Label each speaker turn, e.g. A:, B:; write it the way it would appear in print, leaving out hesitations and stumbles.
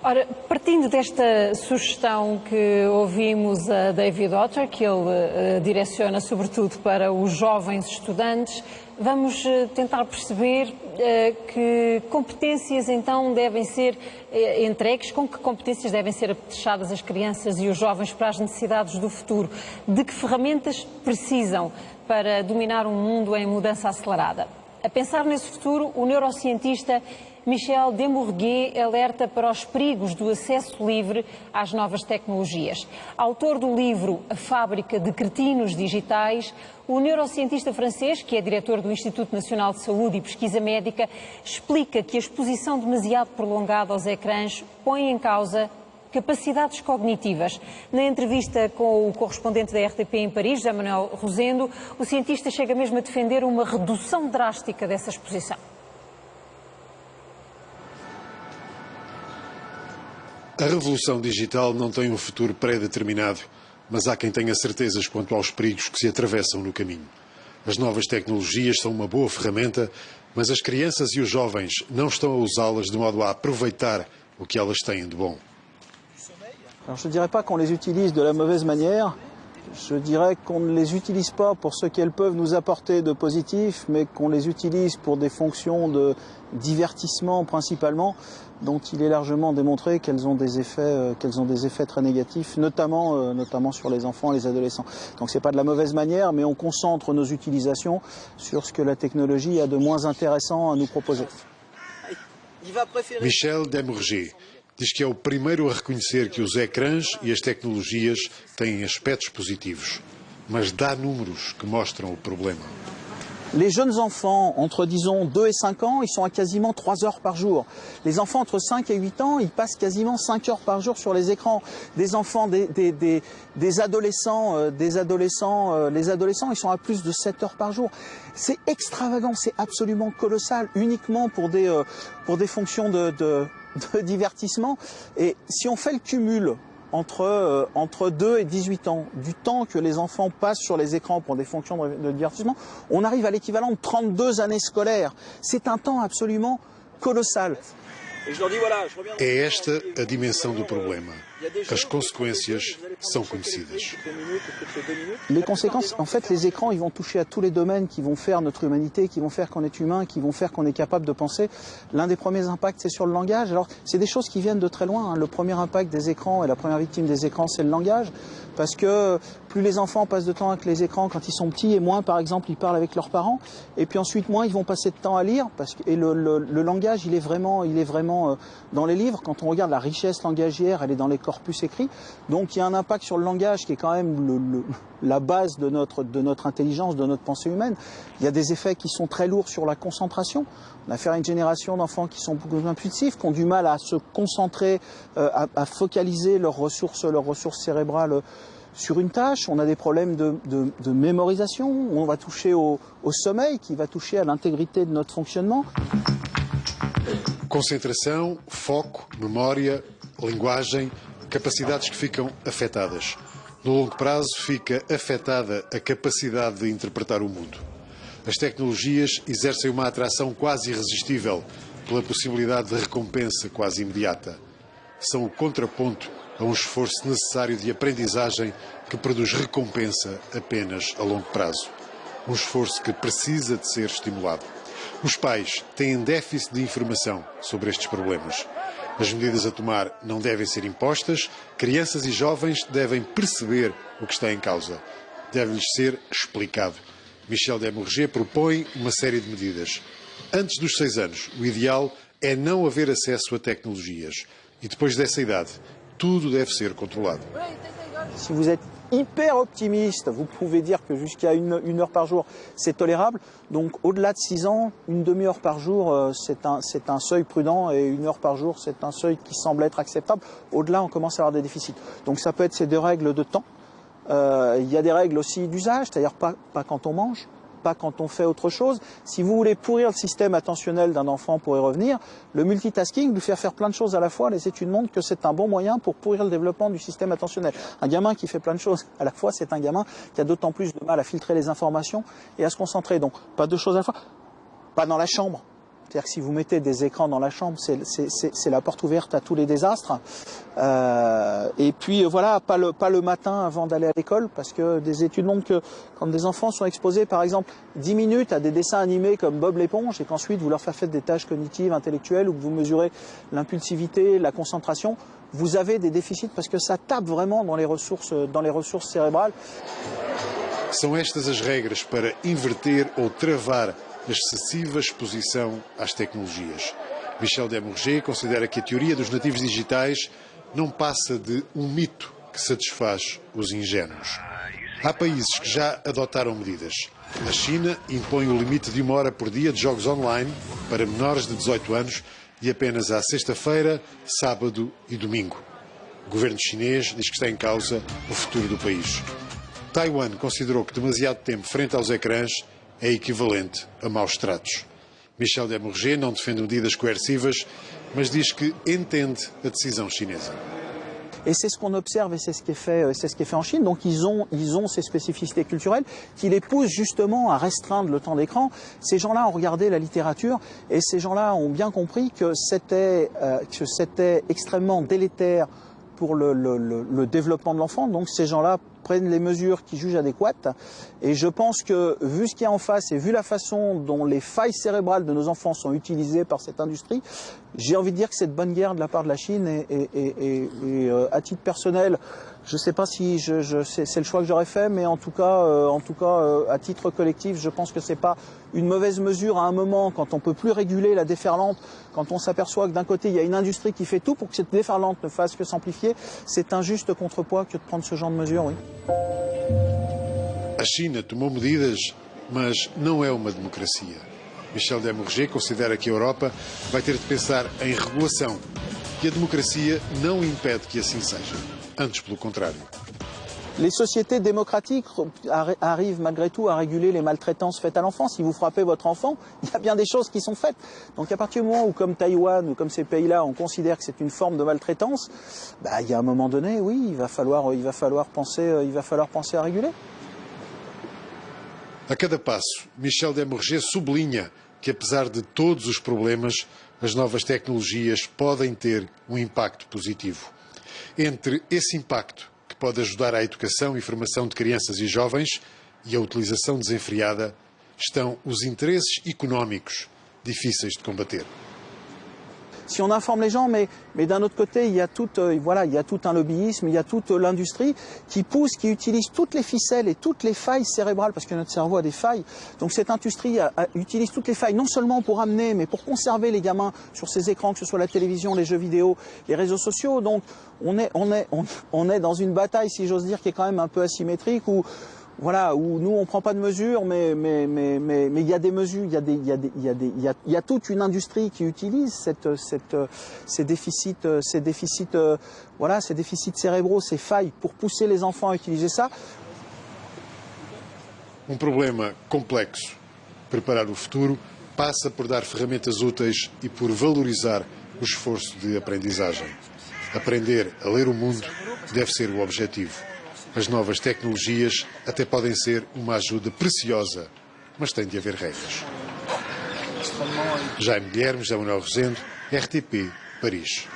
A: Ora, partindo desta sugestão que ouvimos a David Autor, que ele direciona sobretudo para os jovens estudantes, vamos tentar perceber que competências então devem ser entregues, com que competências devem ser apetrechadas as crianças e os jovens para as necessidades do futuro, de que ferramentas precisam para dominar um mundo em mudança acelerada. A pensar nesse futuro, o neurocientista Michel Dembourguet alerta para os perigos do acesso livre às novas tecnologias. Autor do livro A Fábrica de Cretinos Digitais, o neurocientista francês, que é diretor do Instituto Nacional de Saúde e Pesquisa Médica, explica que a exposição demasiado prolongada aos ecrãs põe em causa capacidades cognitivas. Na entrevista com o correspondente da RTP em Paris, José Manuel Rosendo, o cientista chega mesmo a defender uma redução drástica dessa exposição.
B: A revolução digital não tem um futuro pré-determinado, mas há quem tenha certezas quanto aos perigos que se atravessam no caminho. As novas tecnologias são uma boa ferramenta, mas as crianças e os jovens não estão a usá-las de modo a aproveitar o que elas têm de bom.
C: Alors, je ne dirais pas qu'on les utilise de la mauvaise manière, je dirais qu'on ne les utilise pas pour ce qu'elles peuvent nous apporter de positif, mais qu'on les utilise pour des fonctions de divertissement principalement, dont il est largement démontré qu'elles ont des effets très négatifs, notamment sur les enfants et les adolescents. Donc ce n'est pas de la mauvaise manière, mais on concentre nos utilisations sur ce que la technologie a de moins intéressant à nous proposer.
B: Michel Dembourguet diz que é o primeiro a reconhecer que os ecrãs e as tecnologias têm aspectos positivos, mas dá números que mostram o problema.
C: Les jeunes enfants entre, disons, 2 et 5 ans, ils sont à quasiment 3 heures par jour. Les enfants entre 5 et 8 ans, ils passent quasiment 5 heures par jour sur les écrans. Des enfants, des adolescents, les adolescents, ils sont à plus de 7 heures par jour. C'est extravagant, c'est absolument colossal, uniquement pour des fonctions de divertissement. Et si on fait le cumul entre 2 et 18 ans, du temps que les enfants passent sur les écrans pour des fonctions de divertissement, on arrive à l'équivalent de 32 années scolaires. C'est un temps absolument colossal.
B: É esta a dimensão do problema. As consequências são conhecidas.
C: Les conséquences, en fait, les écrans, ils vont toucher à tous les domaines qui vont faire notre humanité, qui vont faire qu'on est humain, qui vont faire qu'on est capable de penser. L'un des premiers impacts, c'est sur le langage. Alors, c'est des choses qui viennent de très loin, hein. Le premier impact des écrans et la première victime des écrans, c'est le langage. Parce que plus les enfants passent de temps avec les écrans quand ils sont petits, et moins, par exemple, ils parlent avec leurs parents. Et puis ensuite, moins ils vont passer de temps à lire. Et le langage, il est vraiment dans les livres. Quand on regarde la richesse langagière, elle est dans les corpus écrits. Donc il y a un impact sur le langage qui est quand même la base de notre intelligence, de notre pensée humaine. Il y a des effets qui sont très lourds sur la concentration. On a affaire à une génération d'enfants qui sont beaucoup plus impulsifs, qui ont du mal à se concentrer, à focaliser leurs ressources cérébrales sur une tâche. On a des problèmes de mémorisation. On va toucher au sommeil, qui va toucher à l'intégrité de notre fonctionnement.
B: Concentração, foco, memória, linguagem, capacidades que ficam afetadas. No longo prazo fica afetada a capacidade de interpretar o mundo. As tecnologias exercem uma atração quase irresistível pela possibilidade de recompensa quase imediata. São o contraponto a um esforço necessário de aprendizagem que produz recompensa apenas a longo prazo. Um esforço que precisa de ser estimulado. Os pais têm déficit de informação sobre estes problemas. As medidas a tomar não devem ser impostas, crianças e jovens devem perceber o que está em causa. Deve-lhes ser explicado. Michel Dembourguet propõe uma série de medidas. Antes dos 6 anos, o ideal é não haver acesso a tecnologias. E depois dessa idade, tudo deve ser controlado.
C: Si vous êtes hyper optimiste, vous pouvez dire que jusqu'à une heure par jour, c'est tolérable. Donc au-delà de 6 ans, une demi-heure par jour, c'est un seuil prudent, et 1 heure par jour, c'est un seuil qui semble être acceptable. Au-delà, on commence à avoir des déficits. Donc ça peut être ces 2 règles de temps. Il y a des règles aussi d'usage, c'est-à-dire pas quand on mange, pas quand on fait autre chose. Si vous voulez pourrir le système attentionnel d'un enfant pour y revenir, le multitasking, lui faire plein de choses à la fois, les études montrent que c'est un bon moyen pour pourrir le développement du système attentionnel. Un gamin qui fait plein de choses à la fois, c'est un gamin qui a d'autant plus de mal à filtrer les informations et à se concentrer. Donc, pas 2 choses à la fois, pas dans la chambre, C'est-à-dire que si vous mettez des écrans dans la chambre, c'est la porte ouverte à tous les désastres. Et puis voilà, pas le matin avant d'aller à l'école, parce que des études montrent que quand des enfants sont exposés par exemple 10 minutes à des dessins animés comme Bob l'éponge, et qu'ensuite vous leur faites des tâches cognitives, intellectuelles, ou que vous mesurez l'impulsivité, la concentration, vous avez des déficits parce que ça tape vraiment dans les ressources cérébrales.
B: São estas as regras para inverter ou travar a excessiva exposição às tecnologias. Michel Desmourget considera que a teoria dos nativos digitais não passa de um mito que satisfaz os ingênuos. Há países que já adotaram medidas. A China impõe o limite de 1 hora por dia de jogos online para menores de 18 anos e apenas à sexta-feira, sábado e domingo. O governo chinês diz que está em causa o futuro do país. Taiwan considerou que demasiado tempo frente aos ecrãs é equivalente a maus tratos. Michel Desmourget não defende medidas coercivas, mas diz que entende a decisão chinesa.
C: Et c'est ce qu'on observe et c'est ce qui est fait en Chine. Donc ils ont ces spécificités culturelles qui les poussent justement à restreindre le temps d'écran. Ces gens-là ont regardé la littérature et ces gens-là ont bien compris que c'était extrêmement délétère pour le développement de l'enfant. Donc ces gens-là prennent les mesures qu'ils jugent adéquates. Et je pense que, vu ce qu'il y a en face et vu la façon dont les failles cérébrales de nos enfants sont utilisées par cette industrie, j'ai envie de dire que c'est de bonne guerre de la part de la Chine. Et à titre personnel, je ne sais pas si c'est le choix que j'aurais fait, mais en tout cas, à titre collectif, je pense que ce n'est pas une mauvaise mesure à un moment quand on ne peut plus réguler la déferlante, quand on s'aperçoit que d'un côté il y a une industrie qui fait tout pour que cette déferlante ne fasse que s'amplifier. C'est un juste contrepoids que de prendre ce genre de mesures, oui.
B: A China tomou medidas, mas não é uma democracia. Michel Desmourget considera que a Europa vai ter de pensar em regulação e a democracia não impede que assim seja. Antes, pelo contrário.
C: Les sociétés démocratiques arrivent malgré tout à réguler les maltraitances faites à l'enfant. Si vous frappez votre enfant, il y a bien des choses qui sont faites. Donc à partir du moment où, comme Taïwan ou comme ces pays-là, on considère que c'est une forme de maltraitance, il y a un moment donné, oui, il va falloir penser à réguler.
B: A cada passo, Michel Desmourget sublinha que, apesar de todos os problemas, as novas tecnologias podem ter um impacto positivo. Entre esse impacto, que pode ajudar à educação e formação de crianças e jovens, e a utilização desenfreada, estão os interesses económicos difíceis de combater.
C: Si on informe les gens, mais d'un autre côté, il y a tout un lobbyisme, il y a toute l'industrie qui pousse, qui utilise toutes les ficelles et toutes les failles cérébrales, parce que notre cerveau a des failles. Donc cette industrie utilise toutes les failles, non seulement pour amener, mais pour conserver les gamins sur ces écrans, que ce soit la télévision, les jeux vidéo, les réseaux sociaux. Donc on est dans une bataille, si j'ose dire, qui est quand même un peu asymétrique, où nous on prend pas de mesures, mais il y a des mesures, il y a toute une industrie qui utilise ces déficits cérébraux, ces failles pour pousser les enfants à utiliser ça.
B: Um problema complexo. Preparar o futuro passa por dar ferramentas úteis e por valorizar o esforço de aprendizagem. Aprender a ler o mundo deve ser o objetivo. As novas tecnologias até podem ser uma ajuda preciosa, mas tem de haver regras. Jaime Guilherme, José Manuel Rosendo, RTP, Paris.